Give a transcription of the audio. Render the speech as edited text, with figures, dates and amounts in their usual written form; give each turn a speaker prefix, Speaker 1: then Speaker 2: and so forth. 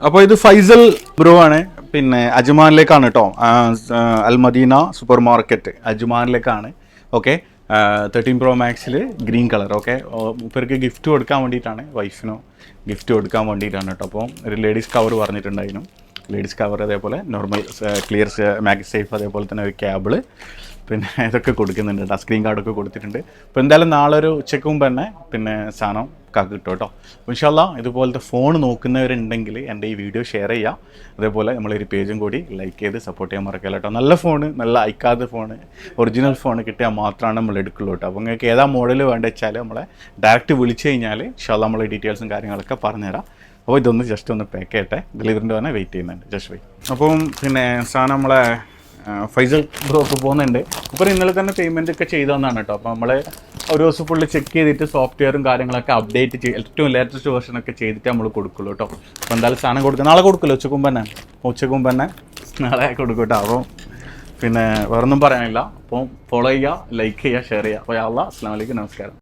Speaker 1: അപ്പോൾ ഇത് ഫൈസൽ ബ്രോ ആണ്, പിന്നെ അജ്മാനിലേക്കാണ് കേട്ടോ. അൽമദീന സൂപ്പർ മാർക്കറ്റ് അജ്മാനിലേക്കാണ്. ഓക്കെ, 13 Pro Maxൽ ഗ്രീൻ കളർ. ഓക്കെ, ഇവർക്ക് ഗിഫ്റ്റ് കൊടുക്കാൻ വേണ്ടിയിട്ടാണ്, വൈഫിനോ ഗിഫ്റ്റ് കൊടുക്കാൻ വേണ്ടിയിട്ടാണ് കേട്ടോ. അപ്പോൾ ഒരു ലേഡീസ് കവർ പറഞ്ഞിട്ടുണ്ടായിരുന്നു, ലേഡീസ് കവർ, അതേപോലെ നോർമൽ ക്ലിയർ മാഗ് സേഫ്, അതേപോലെ തന്നെ ഒരു ക്യാബിള്, പിന്നെ ഇതൊക്കെ കൊടുക്കുന്നുണ്ട് കേട്ടോ. സ്ക്രീൻ കാർഡൊക്കെ കൊടുത്തിട്ടുണ്ട്. അപ്പോൾ എന്തായാലും നാളെ ഒരു ഉച്ചയ്ക്ക് മുമ്പ് തന്നെ പിന്നെ സാധനം കാക്ക് കിട്ടും കേട്ടോ. അപ്പോൾ ഇൻഷാ അല്ലാ ഇതുപോലത്തെ ഫോൺ നോക്കുന്നവരുണ്ടെങ്കിൽ എൻ്റെ ഈ വീഡിയോ ഷെയർ ചെയ്യുക. അതേപോലെ നമ്മളൊരു പേജും കൂടി ലൈക്ക് ചെയ്ത് സപ്പോർട്ട് ചെയ്യാൻ മറക്കില്ല കേട്ടോ. നല്ല ഫോണ്, നല്ല അയക്കാത്ത ഫോണ്, ഒറിജിനൽ ഫോൺ കിട്ടിയാൽ മാത്രമാണ് നമ്മൾ എടുക്കുള്ളൂ കേട്ടോ. അപ്പോൾ നിങ്ങൾക്ക് ഏതാ മോഡൽ വേണ്ട വെച്ചാൽ നമ്മളെ ഡയറക്റ്റ് വിളിച്ച് കഴിഞ്ഞാൽ ഇൻഷാ അല്ലാ നമ്മൾ ഡീറ്റെയിൽസും കാര്യങ്ങളൊക്കെ പറഞ്ഞുതരാം. അപ്പോൾ ഇതൊന്ന് ജസ്റ്റ് ഒന്ന് പാക്ക് ചെയ്യട്ടെ, ഡെലിവറിൻ്റെ തന്നെ വെയിറ്റ് ചെയ്യുന്നുണ്ട്, ജസ്റ്റ് വെയിറ്റ്. അപ്പം പിന്നെ സാധനം നമ്മളെ ഫൈസൽ ബ്രോക്ക് പോകുന്നുണ്ട്. ഇപ്പോൾ ഇന്നലെ തന്നെ പേയ്മെൻ്റ് ഒക്കെ ചെയ്തതെന്നാണ് കേട്ടോ. അപ്പോൾ നമ്മൾ ഒരു ദിവസം ഫുള്ള് ചെക്ക് ചെയ്തിട്ട് സോഫ്റ്റ്വെയറും കാര്യങ്ങളൊക്കെ അപ്ഡേറ്റ് ചെയ്ത് ഏറ്റവും ലേറ്റസ്റ്റ് വേർഷനൊക്കെ ചെയ്തിട്ട് നമ്മൾ കൊടുക്കുള്ളൂ കേട്ടോ. അപ്പോൾ എന്തായാലും സാധനം കൊടുക്കുക, നാളെ കൊടുക്കുമല്ലോ, ഉച്ചക്ക് മുമ്പ് തന്നെ നാളെ കൊടുക്കും കേട്ടോ. അപ്പോൾ പിന്നെ വേറൊന്നും പറയാനില്ല. അപ്പോൾ ഫോളോ ചെയ്യുക, ലൈക്ക് ചെയ്യുക, ഷെയർ ചെയ്യുക. അപ്പോൾ യാ അല്ലാ, അസ്സലാമു അലൈക്കും, നമസ്കാരം.